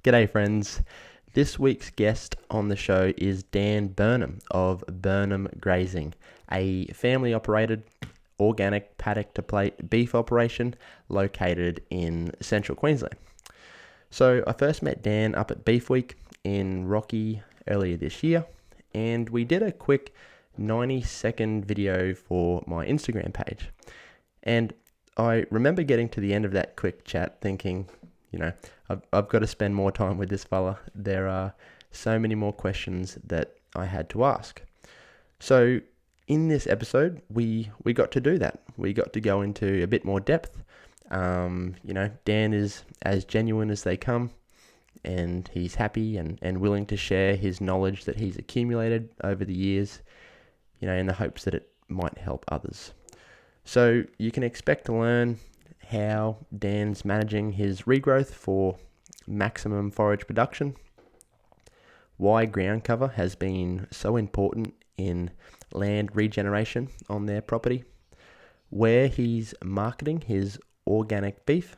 G'day friends. This week's guest on the show is Dan Burnham of Burnham Grazing, a family operated organic paddock to plate beef operation located in central Queensland. So I first met Dan up at Beef Week in Rocky earlier this year, and we did a quick 90-second video for my Instagram page. And I remember getting to the end of that quick chat thinking, I've got to spend more time with this fella. There are so many more questions that I had to ask. So in this episode, we got to do that. We got to go into a bit more depth. Dan is as genuine as they come, and he's happy and willing to share his knowledge that he's accumulated over the years, in the hopes that it might help others. So you can expect to learn how Dan's managing his regrowth for maximum forage production, why ground cover has been so important in land regeneration on their property, where he's marketing his organic beef,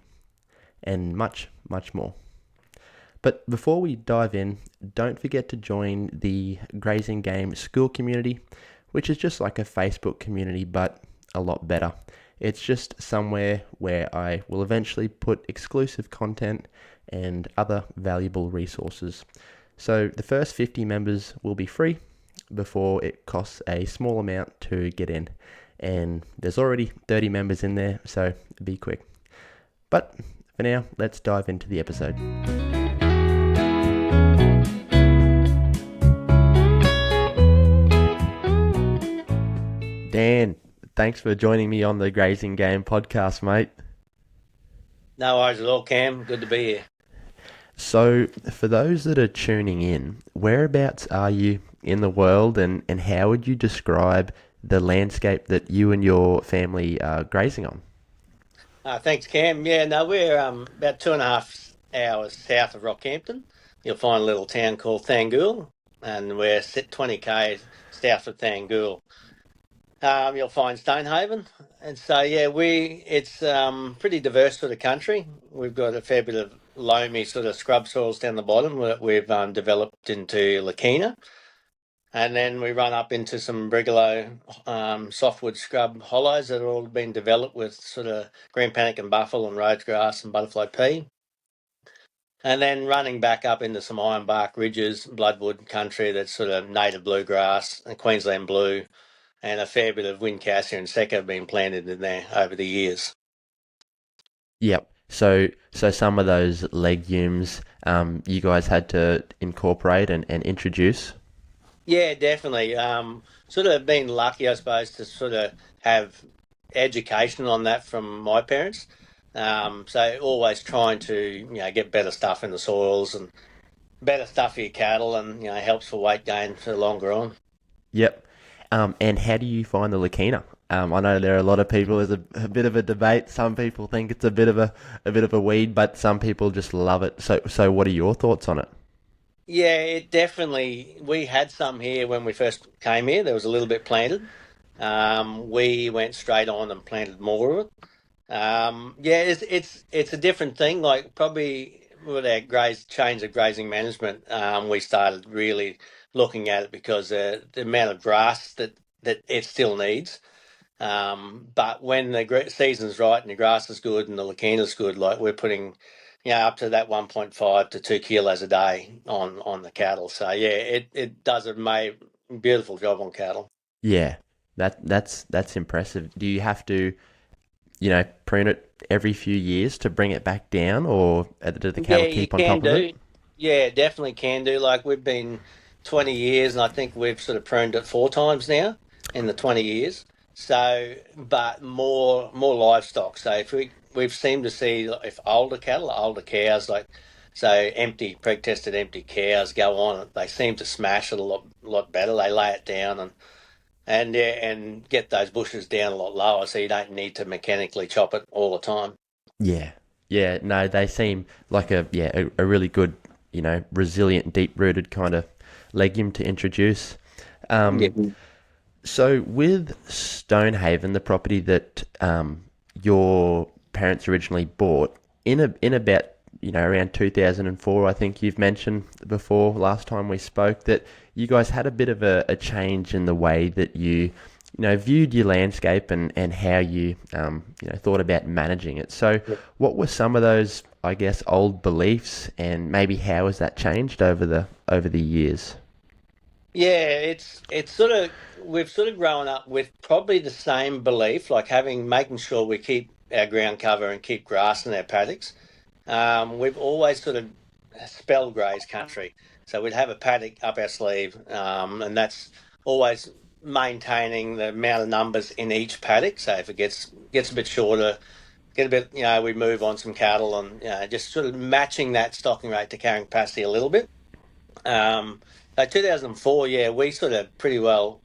and much, much more. But before we dive in, don't forget to join the Grazing Game school community, which is just like a Facebook community, but a lot better. It's just somewhere where I will eventually put exclusive content and other valuable resources. So the first 50 members will be free before it costs a small amount to get in. And there's already 30 members in there, so be quick. But for now, let's dive into the episode. Dan, thanks for joining me on the Grazing Game podcast, mate. No worries at all, Cam. Good to be here. So, for those that are tuning in, whereabouts are you in the world, and how would you describe the landscape that you and your family are grazing on? Thanks, Cam. Yeah, no, we're about 2.5 hours south of Rockhampton. You'll find a little town called Thangool, and we're 20k south of Thangool. You'll find Stonehaven, and so it's pretty diverse for the country. We've got a fair bit of loamy sort of scrub soils down the bottom that we've developed into Lakina, and then we run up into some brigalow softwood scrub hollows that have all been developed with sort of green panic and buffalo and Rhodes grass and butterfly pea. And then running back up into some ironbark ridges, bloodwood country that's sort of native bluegrass and Queensland blue, and a fair bit of wind cassia and secca have been planted in there over the years. Yep. So some of those legumes you guys had to incorporate and introduce? Yeah, definitely. Sort of been lucky, I suppose, to sort of have education on that from my parents. So always trying to, get better stuff in the soils and better stuff for your cattle, and, helps for weight gain for longer on. Yep. And how do you find the Lakina? I know there are a lot of people. There's a bit of a debate. Some people think it's a bit of a weed, but some people just love it. So what are your thoughts on it? Yeah, it definitely. We had some here when we first came here. There was a little bit planted. We went straight on and planted more of it. It's a different thing. Like probably with our change of grazing management, we started really looking at it because the amount of grass that it still needs. But when the season's right and the grass is good and the Lakina's good, like we're putting, up to that 1.5 to 2 kilos a day on the cattle. So yeah, it does a beautiful job on cattle. Yeah, that's impressive. Do you have to, prune it every few years to bring it back down, or do the cattle keep on top of it? Yeah, definitely can do. Like we've been 20 years, and I think we've sort of pruned it 4 times now in the 20 years. So, but more livestock. So if we've seemed to see if older cattle, older cows, empty preg-tested empty cows go on it, they seem to smash it a lot better. They lay it down and get those bushes down a lot lower, so you don't need to mechanically chop it all the time. Yeah. No, they seem like a really good, resilient, deep-rooted kind of legume to introduce. So with Stonehaven, the property that your parents originally bought, in about around 2004, I think you've mentioned before last time we spoke that you guys had a bit of a change in the way that you viewed your landscape and how you, thought about managing it. So, what were some of those, I guess, old beliefs, and maybe how has that changed over the years? Yeah, it's sort of we've sort of grown up with probably the same belief, like making sure we keep our ground cover and keep grass in our paddocks. We've always sort of spell graze country, so we'd have a paddock up our sleeve, and that's always maintaining the amount of numbers in each paddock. So if it gets a bit shorter, get a bit, we move on some cattle and just sort of matching that stocking rate to carrying capacity a little bit. So 2004, yeah, we sort of pretty well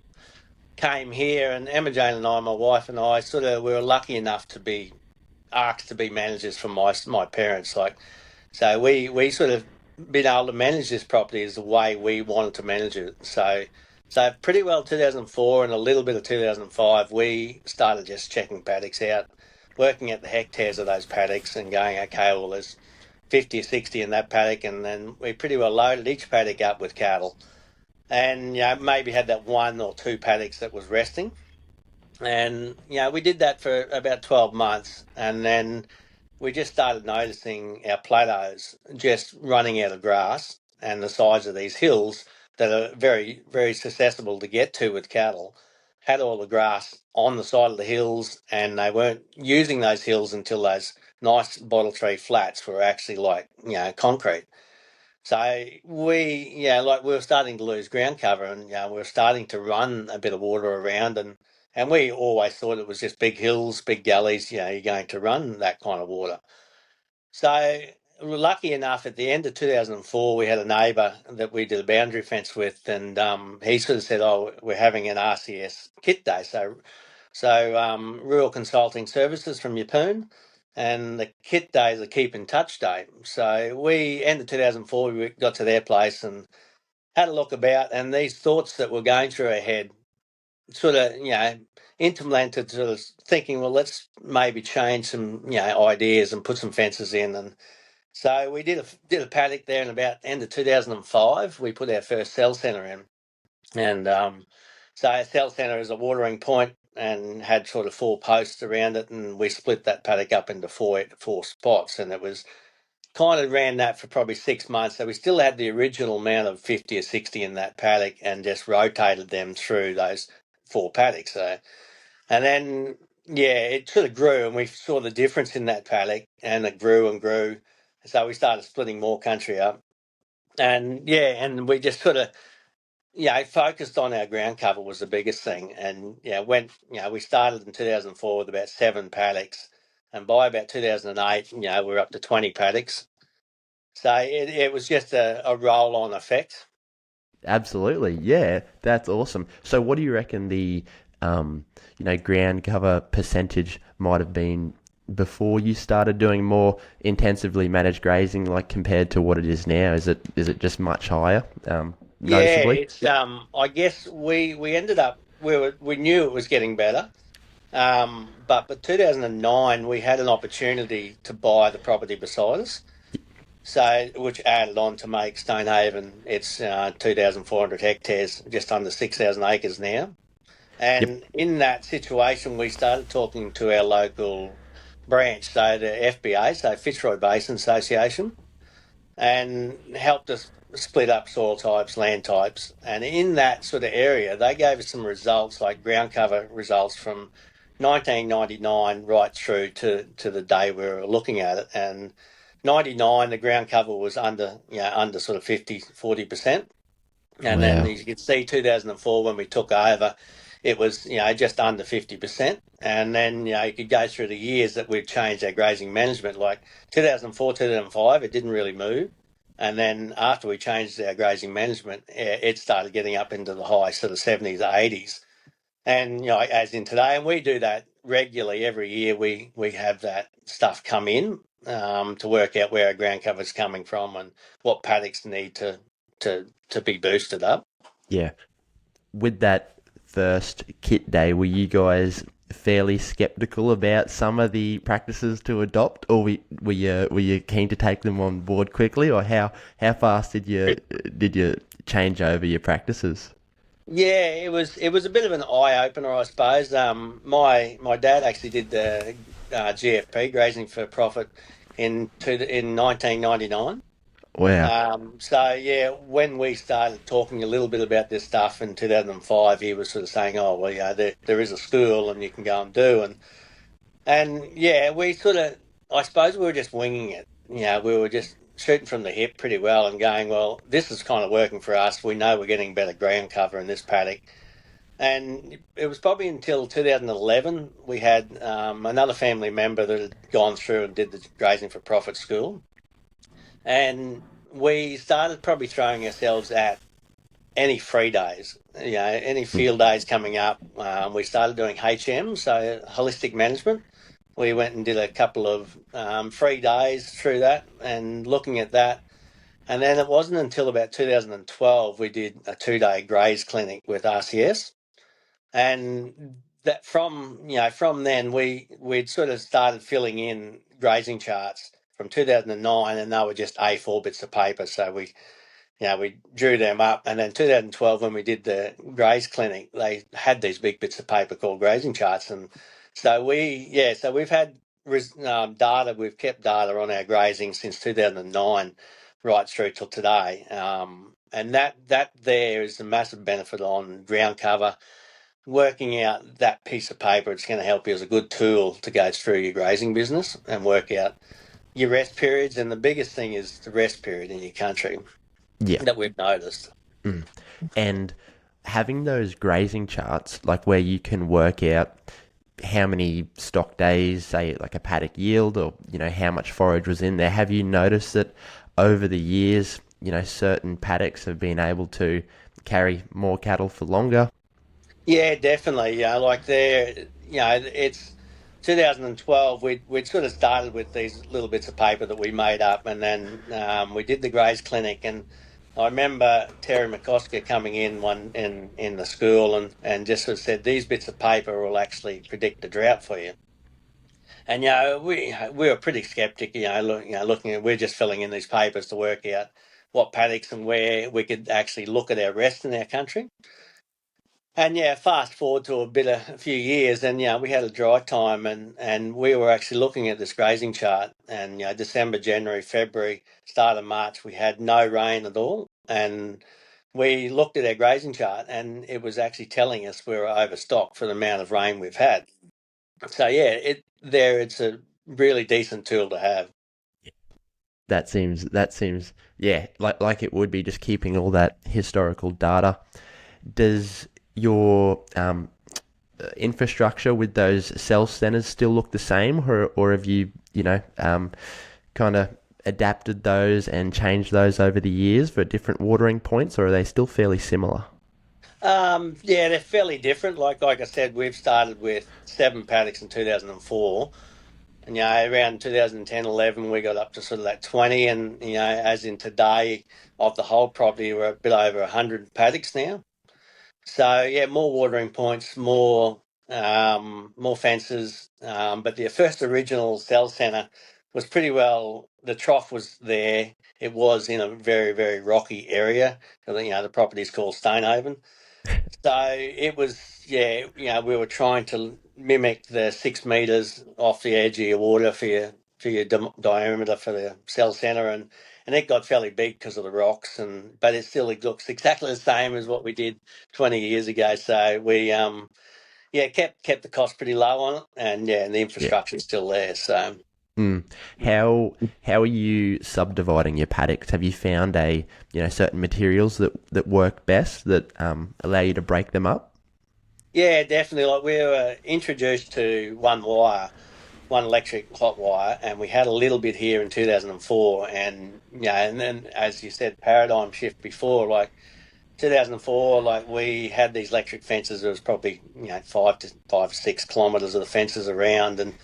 came here, and Emma Jane and I, my wife and I, we were lucky enough to be asked to be managers from my parents. So we sort of been able to manage this property as the way we wanted to manage it. So pretty well 2004 and a little bit of 2005, we started just checking paddocks out, working at the hectares of those paddocks and going, okay, well, there's 50 or 60 in that paddock, and then we pretty well loaded each paddock up with cattle, and maybe had that one or two paddocks that was resting, and we did that for about 12 months, and then we just started noticing our plateaus just running out of grass, and the size of these hills that are very, very susceptible to get to with cattle had all the grass on the side of the hills, and they weren't using those hills until those nice bottle tree flats were actually like, concrete. So we were starting to lose ground cover, and we were starting to run a bit of water around, and we always thought it was just big hills, big gullies. You're going to run that kind of water. So we were lucky enough at the end of 2004, we had a neighbour that we did a boundary fence with, and he sort of said, "Oh, we're having an RCS kit day." So Rural Consulting Services from Yeppoon, and the kit day is a keep in touch day. So we end of 2004, we got to their place and had a look about, and these thoughts that were going through our head sort of, implemented sort of thinking, well, let's maybe change some, ideas and put some fences in. And so we did a paddock there in about end of 2005. We put our first cell centre in, and so our cell centre is a watering point and had sort of four posts around it, and we split that paddock up into four spots, and it was kind of ran that for probably 6 months. So we still had the original amount of 50 or 60 in that paddock and just rotated them through those four paddocks. And then, it sort of grew, and we saw the difference in that paddock, and it grew and grew. So we started splitting more country up. And we just sort of, focused on our ground cover was the biggest thing. And, we started in 2004 with about 7 paddocks. And by about 2008, we're up to 20 paddocks. So it was just a roll on effect. Absolutely, yeah, that's awesome. So, what do you reckon the ground cover percentage might have been before you started doing more intensively managed grazing, like compared to what it is now? Is it just much higher, Yeah, noticeably? it's I guess we ended up we knew it was getting better. But 2009 we had an opportunity to buy the property beside us. So, which added on to make Stonehaven, it's 2,400 hectares, just under 6,000 acres now. Yep. And in that situation, we started talking to our local branch, so the FBA, so Fitzroy Basin Association, and helped us split up soil types, land types. And in that sort of area, they gave us some results, like ground cover results from 1999 right through to the day we were looking at it. And 99, the ground cover was under sort of 40%. And then Wow. you could see 2004 when we took over, it was, just under 50%. And then, you could go through the years that we've changed our grazing management, like 2004, 2005, it didn't really move. And then after we changed our grazing management, it started getting up into the high sort of 70s, 80s. And, as in today, and we do that regularly every year, we have that stuff come in to work out where our ground cover's coming from and what paddocks need to be boosted up. Yeah. With that first kit day, were you guys fairly skeptical about some of the practices to adopt, or were you keen to take them on board quickly, or how fast did you change over your practices? Yeah, it was a bit of an eye opener, I suppose. My dad actually did the GFP, Grazing for Profit, in 1999. Wow. So yeah, when we started talking a little bit about this stuff in 2005, he was sort of saying, "Oh, well, yeah, there is a school and you can go and do." And yeah, we sort of, I suppose we were just winging it. We were just shooting from the hip pretty well and going, "Well, this is kind of working for us. We know we're getting better ground cover in this paddock." And it was probably until 2011 we had another family member that had gone through and did the Grazing for Profit school, and we started probably throwing ourselves at any free days, any field days coming up. We started doing HM, so holistic management. We went and did a couple of free days through that and looking at that. And then it wasn't until about 2012 we did a 2-day graze clinic with RCS. And that from then we'd sort of started filling in grazing charts from 2009, and they were just A4 bits of paper. So we drew them up, and then 2012 when we did the graze clinic, they had these big bits of paper called grazing charts, and so we've had data. We've kept data on our grazing since 2009, right through till today, and that there is a massive benefit on ground cover. Working out that piece of paper, it's going to help you as a good tool to go through your grazing business and work out your rest periods. And the biggest thing is the rest period in your country Yeah. that we've noticed. And having those grazing charts, like where you can work out how many stock days, say like a paddock yield, or how much forage was in there. Have you noticed that over the years, certain paddocks have been able to carry more cattle for longer? Yeah, definitely. Like there, it's 2012. We'd sort of started with these little bits of paper that we made up, and then we did the graze clinic. And I remember Terry McCosker coming in in the school and just sort of said these bits of paper will actually predict the drought for you. And we were pretty skeptic. Looking at we're just filling in these papers to work out what paddocks and where we could actually look at our rest in our country. And yeah, fast forward to a few years, and we had a dry time, and we were actually looking at this grazing chart, and December, January, February, start of March, we had no rain at all, and we looked at our grazing chart, and it was actually telling us we were overstocked for the amount of rain we've had. So yeah, it's a really decent tool to have. That seems yeah, like it would be, just keeping all that historical data. Does your infrastructure with those cell centers still look the same, or have you kind of adapted those and changed those over the years for different watering points, or are they still fairly similar? Yeah, they're fairly different. Like I said, we've started with 7 paddocks in 2004. And, around 2010, 11, we got up to sort of that 20. And, as in today, of the whole property, we're a bit over 100 paddocks now. So, yeah, more watering points, more fences. But the first original cell centre was pretty well, the trough was there. It was in a very, very rocky area. The property's called Stonehaven. So it was, yeah, we were trying to mimic the 6 meters off the edge of your water for your diameter for the cell center, and it got fairly big because of the rocks, but it looks exactly the same as what we did 20 years ago. So we kept the cost pretty low on it, and the Yeah. infrastructure's still there. So. Mm. How are you subdividing your paddocks? Have you found certain materials that work best, that allow you to break them up? Yeah, definitely. Like we were introduced to one electric hot wire, and we had a little bit here in 2004. And then as you said, paradigm shift before, like 2004, like we had these electric fences. There was probably 5 to 6 kilometres of the fences around, and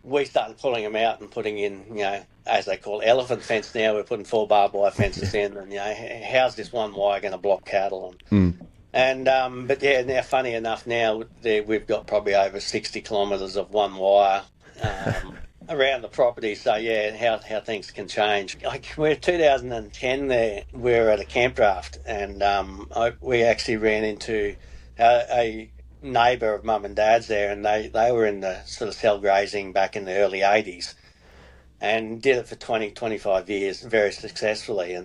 we started pulling them out and putting in, as they call elephant fence. Now we're putting 4 barbed wire fences in, and how's this one wire going to block cattle? Mm. And but yeah, now funny enough, now we've got probably over 60 kilometres of one wire around the property. So yeah, how things can change. Like we're 2010 there, we were at a camp draft, and we actually ran into a neighbour of mum and dad's there, and they were in the sort of cell grazing back in the early 80s and did it for 20, 25 years very successfully.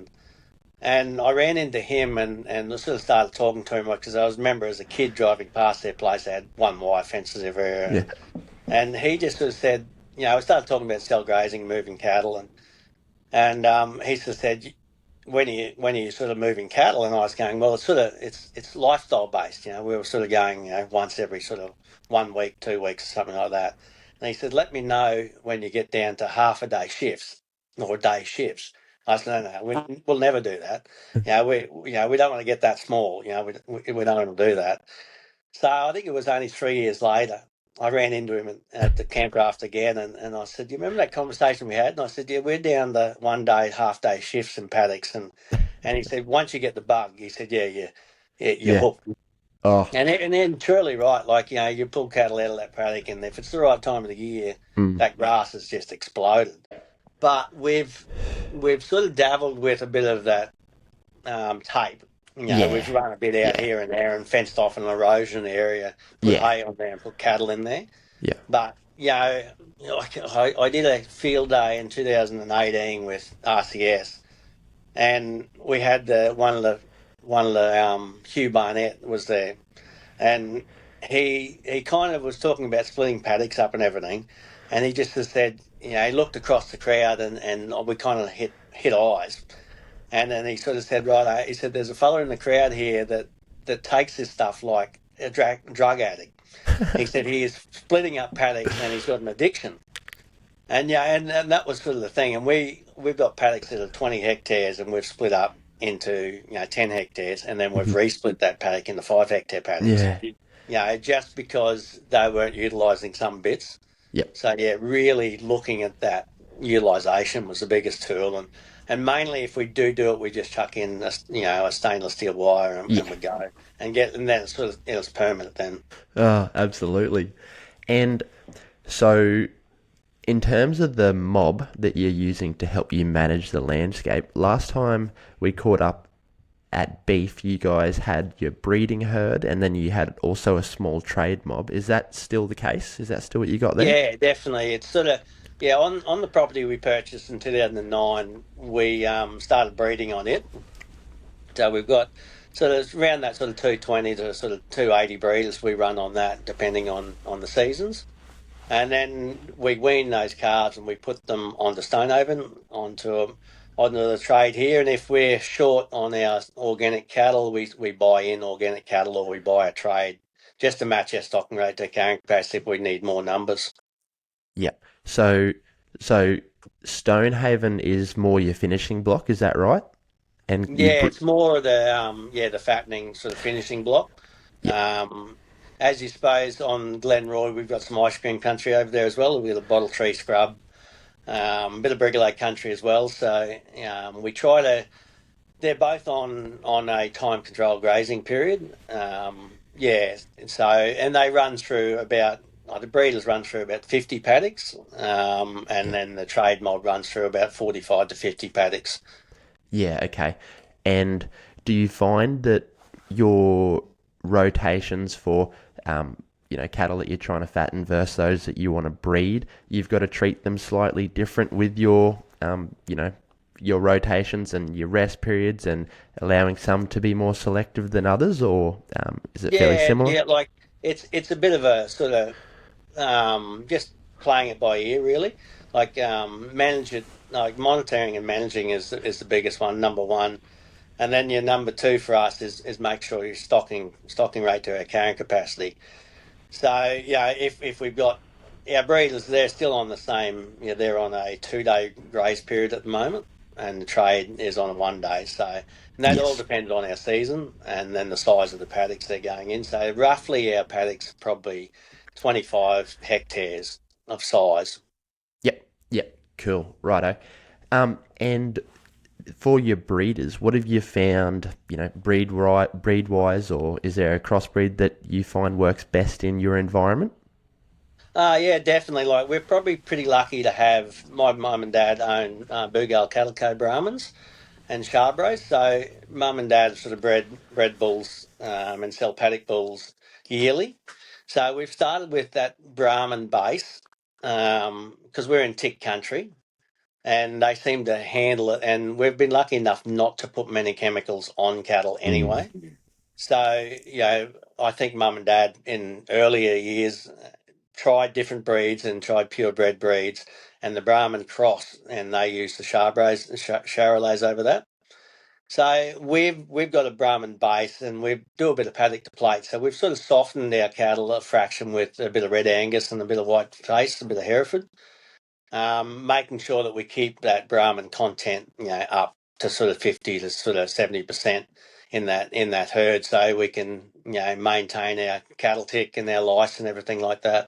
And I ran into him and I sort of started talking to him because I was remember as a kid driving past their place, they had one wire fences everywhere, Yeah. and he just sort of said, I started talking about cell grazing, moving cattle, and he sort of said, when you sort of moving cattle, and I was going, well, it's lifestyle based, we were sort of going, once every sort of 1 week, 2 weeks, something like that. And he said, let me know when you get down to half a day shifts or day shifts. I said, no, we'll never do that. We don't want to get that small. We don't want to do that. So I think it was only 3 years later, I ran into him at the campcraft again, and I said, "You remember that conversation we had?" And I said, "Yeah, we're down the 1 day, half day shifts in paddocks," and he said, "Once you get the bug," he said, "Yeah, you're Yeah. hooked." Oh. And then truly right, like you pull cattle out of that paddock, and if it's the right time of the year, Mm. that grass has just exploded. But we've sort of dabbled with a bit of that tape. We've Yeah. run a bit out Yeah. here and there and fenced off an erosion area, put Yeah. hay on there and put cattle in there. Yeah. But, like I did a field day in 2018 with RCS, and we had one of the Hugh Barnett was there, and he kind of was talking about splitting paddocks up and everything, and he just said, he looked across the crowd and we kind of hit eyes. And then he sort of said, right, he said, there's a fella in the crowd here that takes this stuff like a drug addict. He said he is splitting up paddocks and he's got an addiction. And and that was sort of the thing. And we've got paddocks that are 20 hectares and we've split up into 10 hectares, and then we've Mhm. resplit that paddock into 5 hectare paddocks. Yeah. Just because they weren't utilising some bits. Yep. So yeah, really looking at that utilisation was the biggest tool, and mainly if we do it, we just chuck in a stainless steel wire and Yeah. we go and then it's sort of it's permanent then. Oh, absolutely. And so, in terms of the mob that you're using to help you manage the landscape, last time we caught up at Beef, you guys had your breeding herd and then you had also a small trade mob. Is that still the case? Is that still what you got there? Yeah, definitely. It's sort of on the property we purchased in 2009, we started breeding on it. So we've got sort of around that sort of 220 to sort of 280 breeders we run on that, depending on the seasons. And then we wean those calves and we put them onto Stonehaven, onto the trade here. And if we're short on our organic cattle, we buy in organic cattle or we buy a trade just to match our stocking rate to carrying capacity if we need more numbers. Yeah. So, so Stonehaven is more your finishing block, is that right? And Yeah, it's more of the fattening sort of finishing block. yeah, Um, as you suppose on Glenroy, we've got some ice cream country over there as well. We've got a bottle tree scrub, a bit of brigalow country as well. So we try to. They're both on a time controlled grazing period. Yeah, so and they run through about. The breeders run through about 50 paddocks, and yeah, then the trade mob runs through about 45 to 50 paddocks. yeah, okay. And do you find that your rotations for cattle that you're trying to fatten versus those that you want to breed, you've got to treat them slightly different with your rotations and your rest periods and allowing some to be more selective than others, or is it fairly Yeah, similar? yeah, like it's a bit of a sort of just playing it by ear, really. Like manage it, like monitoring and managing is the biggest one, number one, and then your number two for us is make sure you're stocking rate to our carrying capacity. So yeah, if we've got our breeders, they're still on the same. They're on a 2 day graze period at the moment, and the trade is on a 1 day. So and that all Yes. depends on our season and then the size of the paddocks they're going in. So roughly, our paddocks probably 25 hectares of size. Yep. Yep. Cool. Righto. And For your breeders, what have you found, breed wise, or is there a crossbreed that you find works best in your environment? Yeah, definitely. Like we're probably pretty lucky to have my mum and dad own Boogal Calico Brahmins and Charbros. So mum and dad have sort of bred bulls and sell paddock bulls yearly. So we've started with that Brahman base because we're in tick country and they seem to handle it. And we've been lucky enough not to put many chemicals on cattle Mm. anyway. So, I think mum and dad in earlier years tried different breeds and tried purebred breeds and the Brahman cross, and they used the Charolais over that. So we've got a Brahman base, and we do a bit of paddock to plate. So we've sort of softened our cattle a fraction with a bit of red Angus and a bit of white face, a bit of Hereford, making sure that we keep that Brahman content, up to sort of 50 to sort of 70% in that herd, so we can maintain our cattle tick and our lice and everything like that.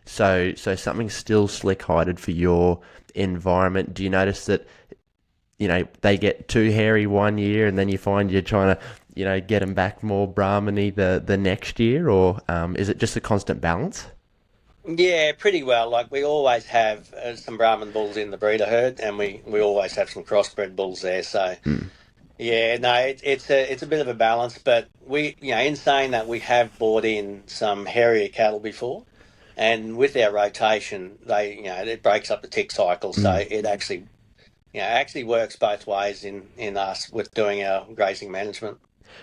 So something's still slick hided for your environment. Do you notice that they get too hairy one year, and then you find you're trying to get them back more Brahmany the next year, or is it just a constant balance? Yeah, pretty well. Like we always have some Brahman bulls in the breeder herd, and we always have some crossbred bulls there. So Mm. yeah, no, it's a bit of a balance, but we, in saying that, we have bought in some hairier cattle before, and with our rotation, it breaks up the tick cycle, so Mm. it actually works both ways in us with doing our grazing management.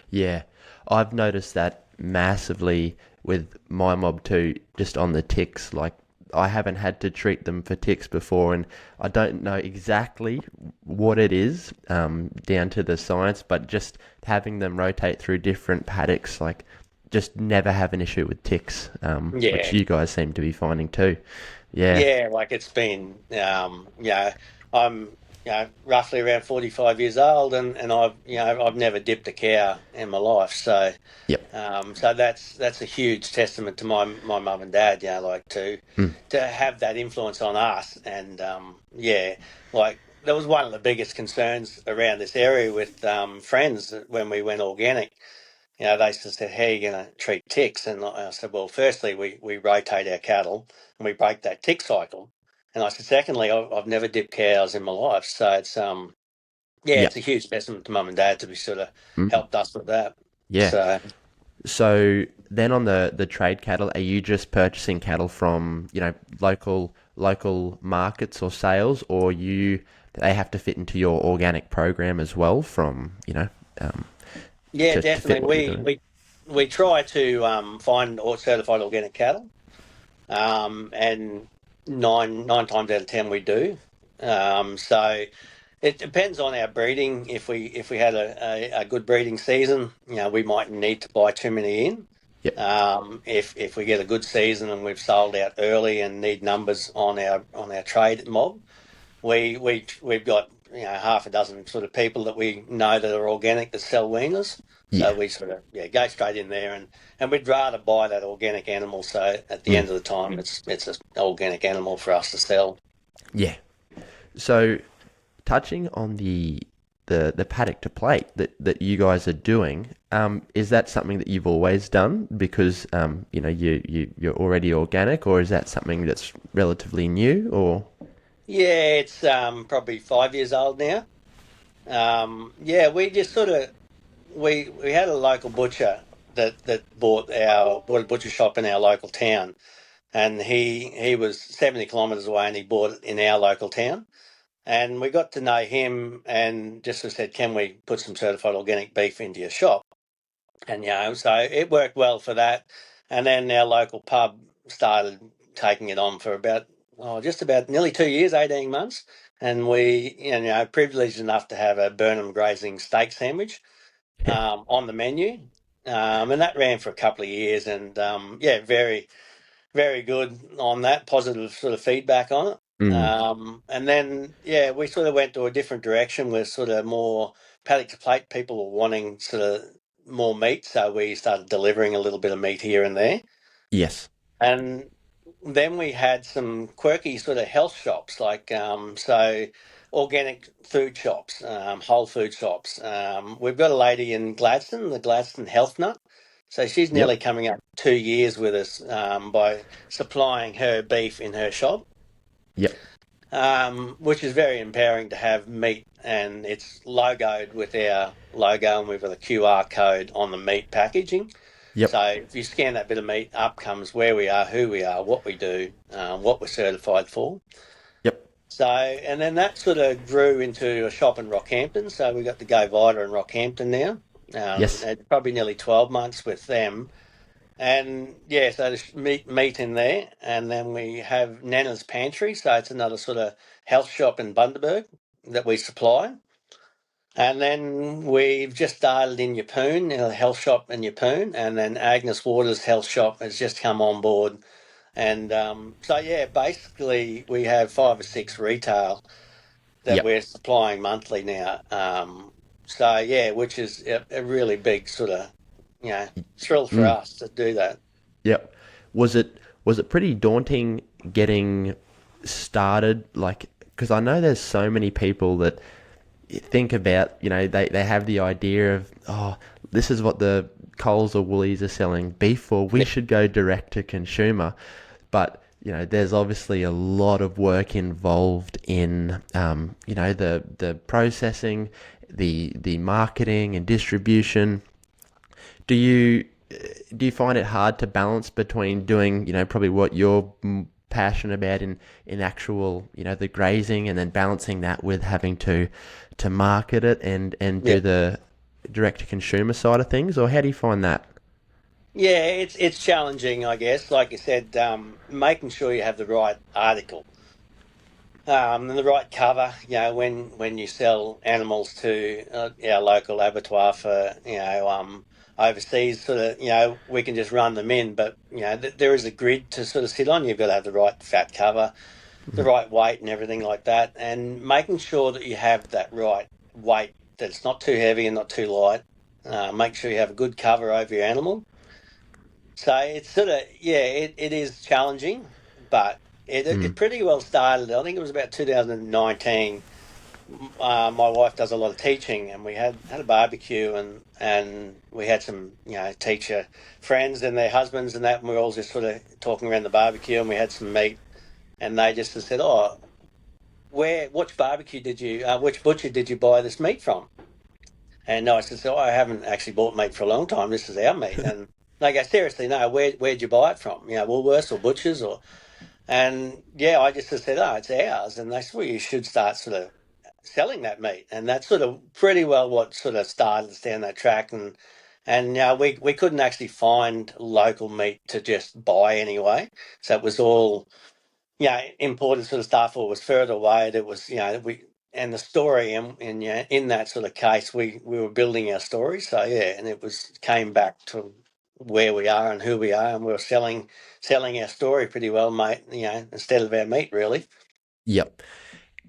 Yeah, I've noticed that massively with my mob too, just on the ticks. Like, I haven't had to treat them for ticks before, and I don't know exactly what it is, down to the science, but just having them rotate through different paddocks, like, just never have an issue with ticks, which Yeah, you guys seem to be finding too. Yeah. yeah, like it's been, I'm, roughly around 45 years old, and I've never dipped a cow in my life, so. Yep. So that's a huge testament to my mum and dad, like Mm. to have that influence on us. And yeah, like that was one of the biggest concerns around this area with friends when we went organic. They just said, "How are you going to treat ticks?" And I said, "Well, firstly, we rotate our cattle and we break that tick cycle." And I said, "Secondly, I've never dipped cows in my life, so yeah, it's a Yep. huge testament to mum and dad to be sort of Mm. helped us with that." Yeah. So. So then on the trade cattle, are you just purchasing cattle from, local markets or sales, or they have to fit into your organic program as well from, um, Yeah, to fit definitely. what you're We doing? we we try to find or certified organic cattle, and nine times out of ten we do. So it depends on our breeding. If we had a good breeding season, we might need to buy too many in. Yep. If we get a good season and we've sold out early and need numbers on our trade mob, we've got half a dozen sort of people that we know that are organic that sell weaners. So Yeah. we sort of go straight in there, and we'd rather buy that organic animal. So at the Mm. end of the time, it's an organic animal for us to sell. Yeah. So touching on the paddock to plate that you guys are doing, is that something that you've always done because you're already organic, or is that something that's relatively new, or? Yeah, it's probably 5 years old now. Yeah, we just sort of we had a local butcher that bought a butcher shop in our local town, and he was 70 kilometres away, and he bought it in our local town. And we got to know him and just said, "Can we put some certified organic beef into your shop?" And so it worked well for that. And then our local pub started taking it on for just about nearly 2 years, 18 months. And we, privileged enough to have a Burnham Grazing steak sandwich on the menu. And that ran for a couple of years, and yeah, very, very good on that, positive sort of feedback on it. Mm. And then, yeah, we sort of went to a different direction with sort of more paddock to plate. People were wanting sort of more meat, so we started delivering a little bit of meat here and there. Yes. And then we had some quirky sort of health shops, like so. organic food shops, whole food shops. We've got a lady in Gladstone, the Gladstone Health Nut. So she's nearly Yep. coming up 2 years with us by supplying her beef in her shop, Yep. which is very empowering to have meat, and it's logoed with our logo, and we've got a QR code on the meat packaging. So Yep. if you scan that bit of meat, up comes where we are, who we are, what we do, what we're certified for. Yep. So, and then that sort of grew into a shop in Rockhampton. So we got the Go Vita in Rockhampton now. Yes. It's probably nearly 12 months with them. And yeah, so there's meat in there. And then we have Nana's Pantry. So it's another sort of health shop in Bundaberg that we supply. And then we've just started in Yeppoon, in a health shop in Yeppoon. And then Agnes Waters' health shop has just come on board. And so, yeah, basically we have 5 or 6 retail that Yep. we're supplying monthly now. So yeah, which is a really big sort of thrill for Mm. us to do that. Yep. Was it pretty daunting getting started? Like, because I know there's so many people that think about, they have the idea of, oh, this is what the Coles or Woolies are selling beef for. We should go direct to consumer. But, there's obviously a lot of work involved in, the processing, the marketing and distribution. Do you do you find it hard to balance between doing, probably what you're passionate about in actual, the grazing, and then balancing that with having to market it and Yeah, do the direct to consumer side of things, or how do you find that? yeah, it's challenging, I guess. Like you said, making sure you have the right article. And the right cover, when you sell animals to our local abattoir for, overseas, sort of, we can just run them in, but, there is a grid to sort of sit on. You've got to have the right fat cover, the right weight and everything like that, and making sure that you have that right weight, that it's not too heavy and not too light. Make sure you have a good cover over your animal. So it's sort of, yeah, it is challenging, but it Mm. pretty well started. I think it was about 2019. My wife does a lot of teaching, and we had a barbecue, and we had some teacher friends and their husbands and that, and we were all just sort of talking around the barbecue, and we had some meat, and they just said, "Oh, which barbecue did you, which butcher did you buy this meat from?" And I said, "Oh, I haven't actually bought meat for a long time. This is our meat." And they go, "Seriously, no, where'd you buy it from? Woolworths or butchers or?" And yeah, I just said, "Oh, it's ours." And they said, "Well, you should start sort of selling that meat." And that's sort of pretty well what sort of started us down that track. And we couldn't actually find local meat to just buy anyway. So it was all imported sort of stuff, or was further away. That was we and the story, and in that sort of case, we were building our story. So yeah, and it was came back to where we are and who we are, and we were selling our story pretty well, mate. Instead of our meat, really. Yep.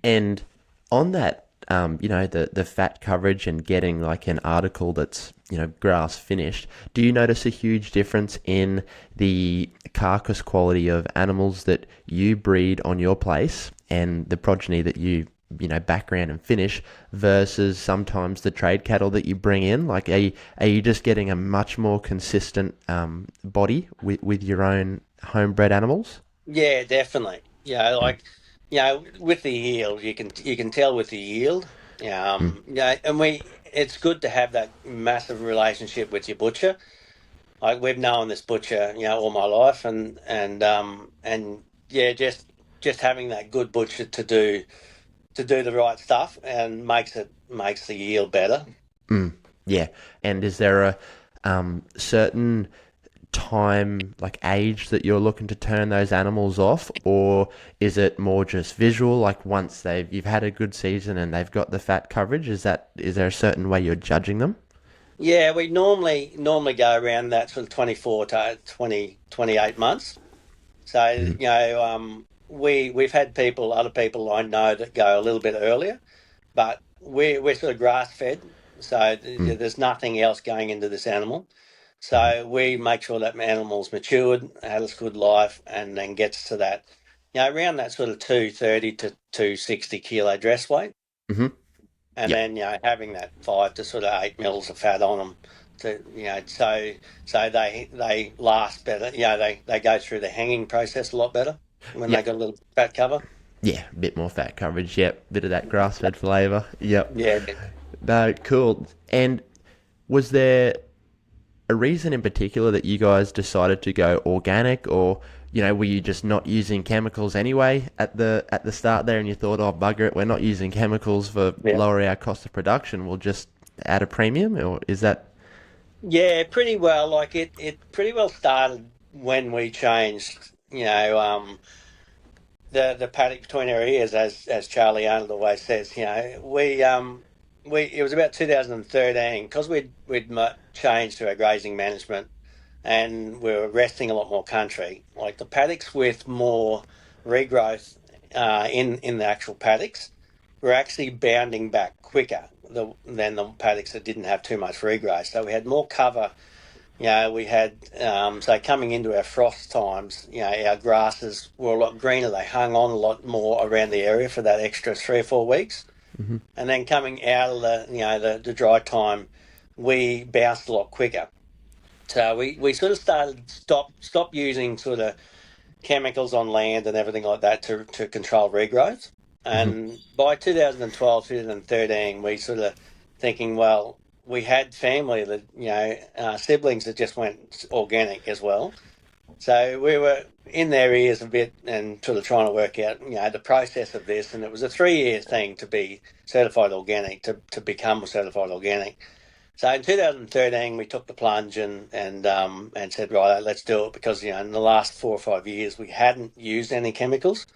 And on that, the fat coverage and getting like an article that's, grass finished, do you notice a huge difference in the carcass quality of animals that you breed on your place and the progeny that you background and finish versus sometimes the trade cattle that you bring in? Like, are you just getting a much more consistent body with your own homebred animals? Yeah, definitely. Like with the yield, you can tell with the yield. Mm. And it's good to have that massive relationship with your butcher. Like we've known this butcher, all my life, and yeah, just having that good butcher to do the right stuff and makes the yield better. Mm, yeah. And is there a certain time, like age, that you're looking to turn those animals off, or is it more just visual? Like once you've had a good season and they've got the fat coverage, is there a certain way you're judging them? Yeah, we normally go around that sort of 24 to 28 months. So, Mm, we've had other people I know that go a little bit earlier, but we're sort of grass fed, so mm, there's nothing else going into this animal. mm, So we make sure that animal's matured, has a good life, and then gets to that. around that sort of 230 to 260 kilo dress weight. Mm-hmm. And Yep. then having that 5 to 8 mils of fat on them to so they last better. They go through the hanging process a lot better when they Yep. got a little fat cover. Yeah, a bit more fat coverage. Yep, bit of that grass-fed flavour. Yep. Yeah. No, cool. And was there a reason in particular that you guys decided to go organic, or were you just not using chemicals anyway at the start there, and you thought, oh bugger it, we're not using chemicals for Yeah. lower our cost of production, we'll just add a premium, or is that? Yeah, pretty well. Like it pretty well started when we changed, the paddock between our ears, as Charlie Arnold always says. We it was about 2013 because we'd changed to our grazing management and we were resting a lot more country. Like the paddocks with more regrowth in the actual paddocks were actually bounding back quicker than the paddocks that didn't have too much regrowth. So we had more cover. We had, so coming into our frost times, our grasses were a lot greener. They hung on a lot more around the area for that extra 3 or 4 weeks. Mm-hmm. And then coming out of the dry time, we bounced a lot quicker. So we sort of started stop using sort of chemicals on land and everything like that to control regrowth. Mm-hmm. And by 2012, 2013, we sort of thinking, well, we had family that, siblings that just went organic as well. So we were in their ears a bit and sort of trying to work out, the process of this. And it was a 3 year thing to be certified organic, to become certified organic. So in 2013, we took the plunge and said, right, let's do it because in the last 4 or 5 years we hadn't used any chemicals,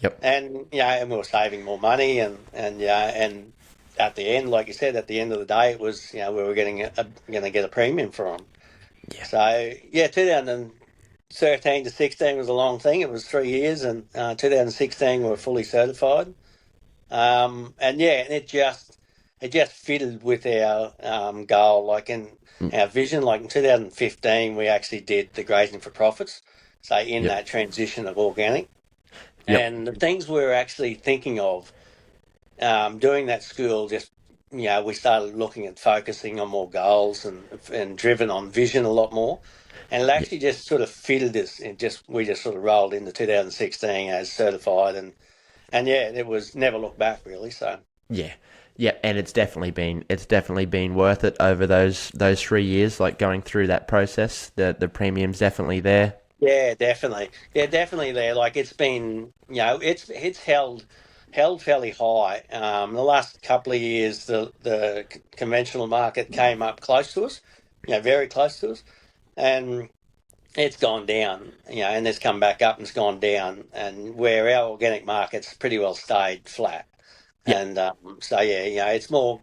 Yep. and we were saving more money and at the end, like you said, at the end of the day, it was we were going to get a premium for them. Yeah. So 2013 to 16 was a long thing. It was 3 years, and 2016 we were fully certified. And it just fitted with our goal, like in Mm. our vision. Like in 2015, we actually did the grazing for profits. So in Yep. that transition of organic, Yep. and the things we were actually thinking of doing that school, just we started looking at focusing on more goals and driven on vision a lot more. And it Yep. actually just sort of fitted us, and we just sort of rolled into 2016 as certified, and it was never looked back really. So. Yeah. Yeah, and it's definitely been worth it over those 3 years, like going through that process. The premium's definitely there. Yeah, definitely. Yeah, definitely there. Like it's been, it's held fairly high. The last couple of years, the conventional market came up close to us, very close to us, and it's gone down, and it's come back up and it's gone down, and where our organic market's pretty well stayed flat. Yeah. And so it's more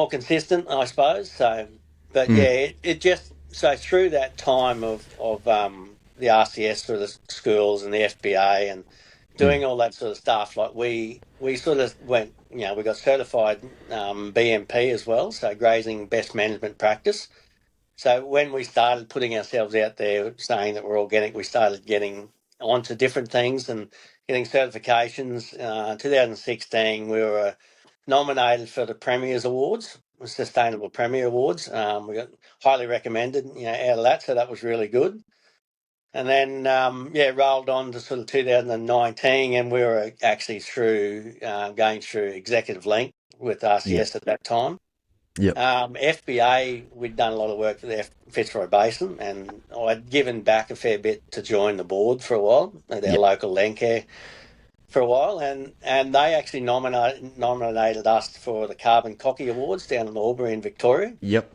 consistent, I suppose. So, but Mm. it just so through that time of the RCS sort of schools and the FBA and Mm. doing all that sort of stuff, like we sort of went, we got certified BMP as well, so Grazing Best Management Practice. So when we started putting ourselves out there saying that we're organic, we started getting onto different things and getting certifications. 2016, we were nominated for the Premier's Awards, Sustainable Premier Awards. We got highly recommended, out of that, so that was really good. And then, rolled on to sort of 2019, and we were actually going through executive link with Yeah. RCS at that time. Yep. FBA, we'd done a lot of work for the Fitzroy Basin, and I'd given back a fair bit to join the board for a while at our Yep. local land care for a while, and they actually nominated us for the Carbon Cocky Awards down in Albury in Victoria Yep.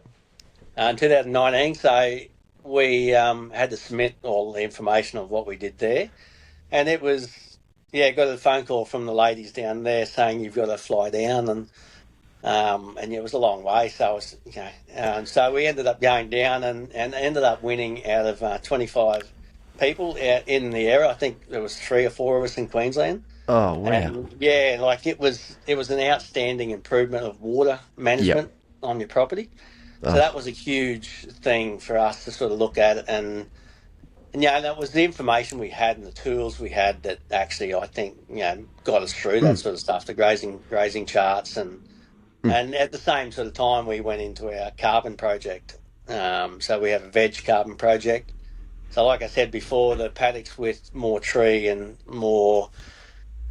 in 2019. So we had to submit all the information of what we did there, and it was got a phone call from the ladies down there saying you've got to fly down and it was a long way, so it was, so we ended up going down and ended up winning out of 25 people out in the area. I think there was 3 or 4 of us in Queensland, Oh wow. and like it was an outstanding improvement of water Yep. management on your property. So that Oh was a huge thing for us to sort of look at, And yeah, that was the information we had and the tools we had that actually I think got us through that Mm, sort of stuff, the grazing charts, mm. and at the same sort of time we went into our carbon project. So we have a veg carbon project. So like I said before, the paddocks with more tree and more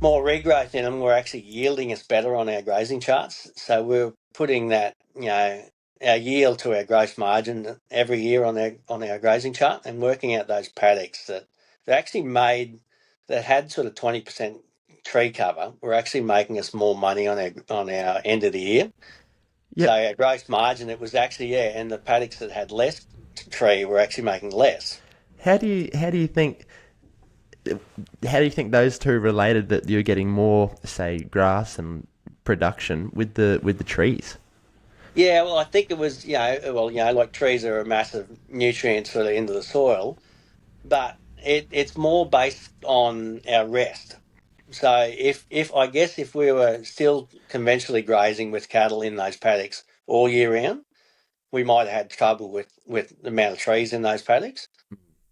regrowth in them were actually yielding us better on our grazing charts. So we're putting that, our yield to our gross margin every year on our grazing chart and working out those paddocks that actually made that had sort of 20% tree cover were actually making us more money on our end of the year. So Yep. our gross margin, it was actually, and the paddocks that had less tree were actually making less. How do you think those two related, that you're getting more, say, grass and production with the trees? Yeah, well, I think it was, like trees are a massive nutrient sort of into the soil, but it's more based on our rest. So if I guess if we were still conventionally grazing with cattle in those paddocks all year round, we might have had trouble with the amount of trees in those paddocks.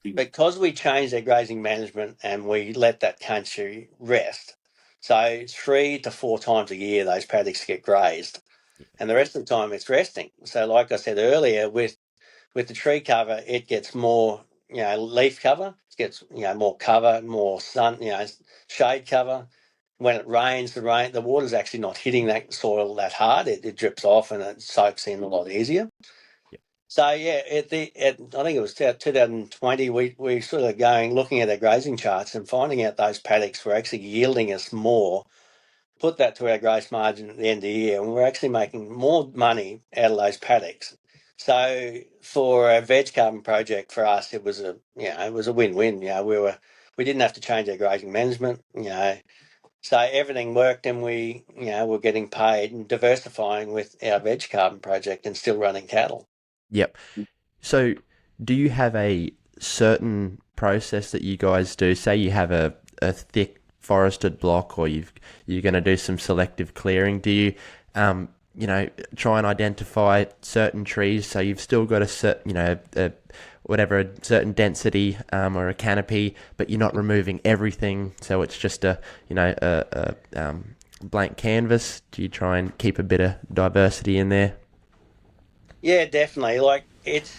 Because we changed our grazing management and we let that country rest, so 3 to 4 times a year those paddocks get grazed, and the rest of the time it's resting. So, like I said earlier, with the tree cover, it gets more, leaf cover. It gets, more cover, more sun, shade cover. When it rains, the water's actually not hitting that soil that hard. It drips off and it soaks in a lot easier. So yeah, I think it was 2020. We sort of looking at our grazing charts and finding out those paddocks were actually yielding us more, put that to our gross margin at the end of the year, and we're actually making more money out of those paddocks. So for a veg carbon project for us, it was a win-win. We didn't have to change our grazing management. So everything worked, and we're getting paid and diversifying with our veg carbon project and still running cattle. Yep. So, do you have a certain process that you guys do? Say you have a thick forested block, or you're going to do some selective clearing. Do you, um, try and identify certain trees so you've still got a certain, whatever, a certain density, or a canopy, but you're not removing everything, so it's just a blank canvas? Do you try and keep a bit of diversity in there? Yeah, definitely. Like it's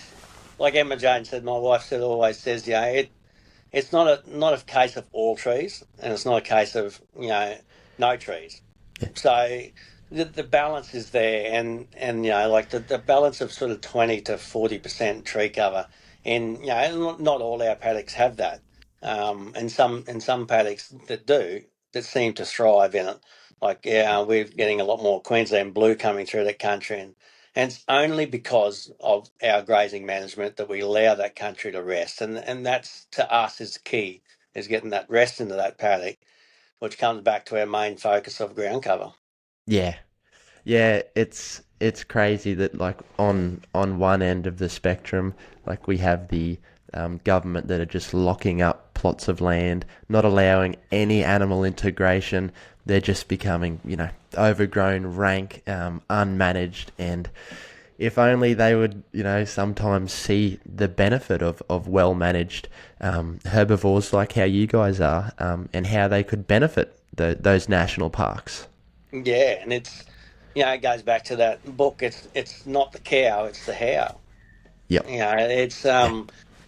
like Emma Jane said, my wife said always says, it's not a case of all trees, and it's not a case of no trees. So the balance is there, and like the balance of sort of 20 to 40% tree cover, and not all our paddocks have that, and some paddocks that seem to thrive in it. Like we're getting a lot more Queensland blue coming through the country, and it's only because of our grazing management that we allow that country to rest, and that's to us is key, is getting that rest into that paddock, which comes back to our main focus of ground cover. Yeah, yeah, it's crazy that, like, on one end of the spectrum, like, we have the government that are just locking up plots of land, not allowing any animal integration. They're just becoming, overgrown, rank, unmanaged, and if only they would, sometimes see the benefit of well managed herbivores like how you guys are, and how they could benefit those national parks. Yeah, and it goes back to that book. It's not the cow, it's the how. Yep. It's Yeah.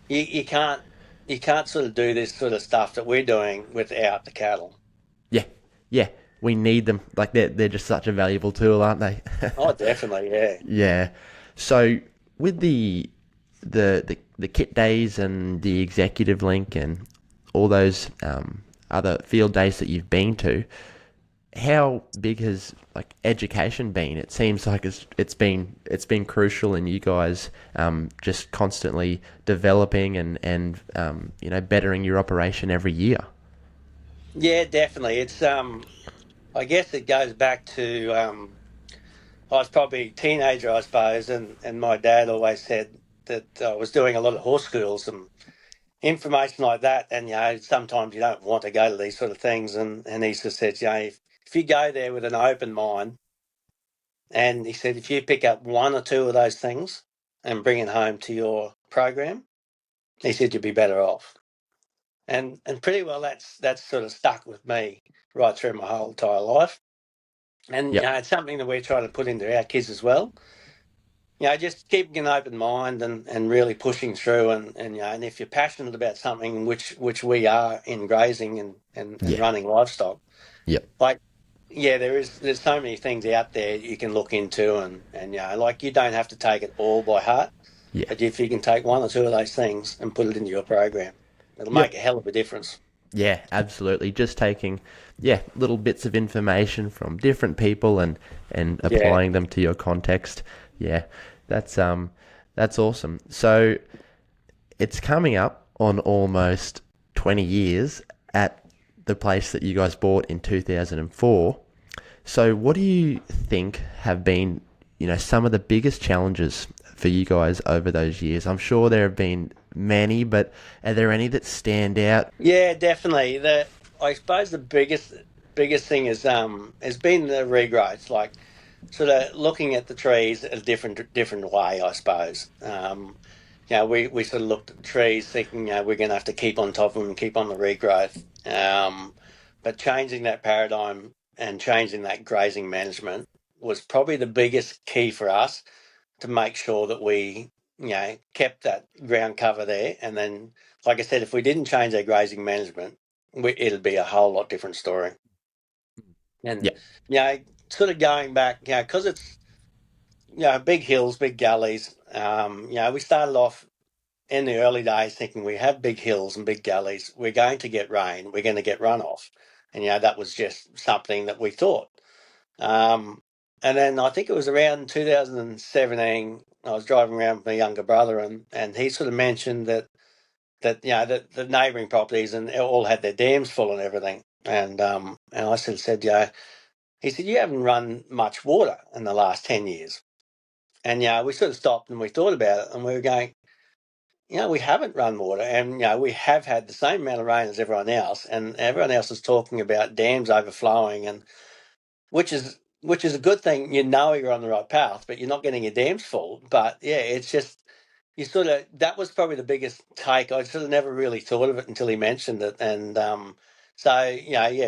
you can't sort of do this sort of stuff that we're doing without the cattle. Yeah, yeah, we need them. Like, they're just such a valuable tool, aren't they? Oh, definitely, yeah. Yeah. So, with the kit days and the executive link and all those other field days that you've been to, how big has, like, education been? It seems like it's been crucial in you guys, just constantly developing and bettering your operation every year. Yeah, definitely. I guess it goes back to I was probably a teenager, I suppose, and my dad always said that I was doing a lot of horse schools and information like that. And sometimes you don't want to go to these sort of things, and he just said, if you go there with an open mind, and he said if you pick up one or two of those things and bring it home to your program, He said you'd be better off. And pretty well that's sort of stuck with me right through my whole entire life. And Yep. it's something that we're trying to put into our kids as well. Just keeping an open mind and really pushing through and if you're passionate about something, which we are in grazing and Yeah. running livestock, Yep. like there's so many things out there you can look into and like you don't have to take it all by heart, Yeah. but if you can take one or two of those things and put it into your program, it'll make Yep. a hell of a difference. Yeah, absolutely. Just taking, little bits of information from different people and Yeah. applying them to your context. Yeah, that's that's awesome. So it's coming up on almost 20 years at the place that you guys bought in 2004. So what do you think have been, some of the biggest challenges for you guys over those years? I'm sure there have been many, but are there any that stand out? Yeah, definitely. I suppose the biggest thing is has been the regrowth, like sort of looking at the trees a different way, I suppose. We sort of looked at the trees thinking, we're going to have to keep on top of them and keep on the regrowth. But changing that paradigm and changing that grazing management was probably the biggest key for us to make sure that we, kept that ground cover there. And then, like I said, if we didn't change our grazing management, it'd be a whole lot different story. And, Yeah, sort of going back, because it's, big hills, big gullies. We started off in the early days thinking we have big hills and big gullies. We're going to get rain. We're going to get runoff. And, that was just something that we thought. Um, and then I think it was around 2017, I was driving around with my younger brother and he sort of mentioned that the neighbouring properties and all had their dams full and everything. And I sort of said, he said, you haven't run much water in the last 10 years. And, we sort of stopped and we thought about it and we were going, we haven't run water and, we have had the same amount of rain as everyone else. And everyone else is talking about dams overflowing and which is a good thing. You're on the right path, but you're not getting your dams full. But yeah, it's just you sort of that was probably the biggest take. I sort of never really thought of it until he mentioned it, and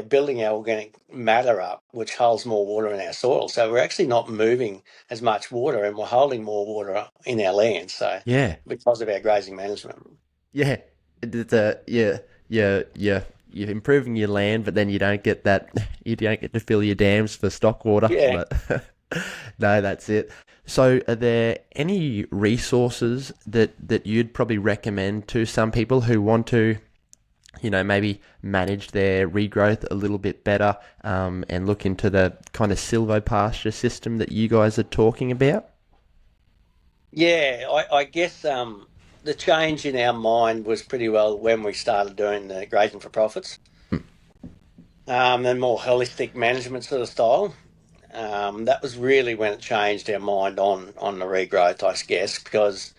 building our organic matter up, which holds more water in our soil. So we're actually not moving as much water, and we're holding more water in our land. So yeah, because of our grazing management. yeah. It's you're improving your land, but then you don't get that. You don't get to fill your dams for stock water. Yeah. But no, that's it. So, are there any resources that you'd probably recommend to some people who want to, maybe manage their regrowth a little bit better, and look into the kind of silvopasture system that you guys are talking about? Yeah, I guess the change in our mind was pretty well when we started doing the grazing for profits, and more holistic management sort of style. That was really when it changed our mind on the regrowth, I guess, because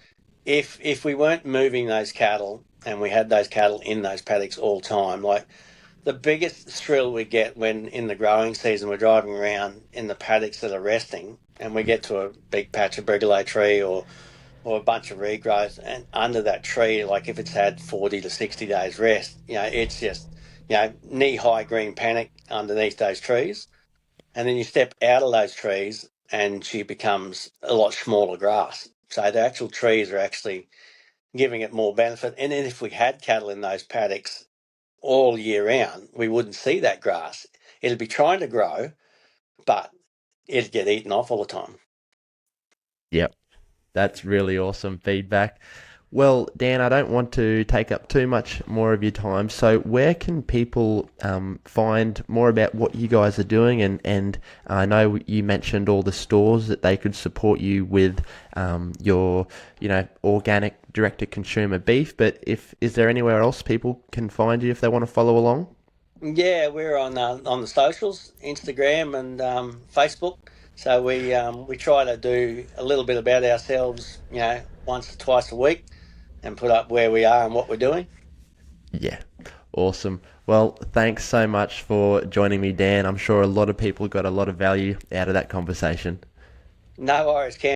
if we weren't moving those cattle and we had those cattle in those paddocks all the time, like the biggest thrill we get when in the growing season we're driving around in the paddocks that are resting and we get to a big patch of brigalow tree or a bunch of regrowth and under that tree, like if it's had 40 to 60 days rest, it's just, knee-high green panic underneath those trees. And then you step out of those trees and she becomes a lot smaller grass. So the actual trees are actually giving it more benefit. And then if we had cattle in those paddocks all year round, we wouldn't see that grass. It'd be trying to grow, but it'd get eaten off all the time. Yep. That's really awesome feedback. Well, Dan, I don't want to take up too much more of your time. So, where can people find more about what you guys are doing? And I know you mentioned all the stores that they could support you with your, organic direct-to-consumer beef. But is there anywhere else people can find you if they want to follow along? Yeah, we're on the socials, Instagram and Facebook. So we try to do a little bit about ourselves, once or twice a week, and put up where we are and what we're doing. Yeah, awesome. Well, thanks so much for joining me, Dan. I'm sure a lot of people got a lot of value out of that conversation. No worries, Cam.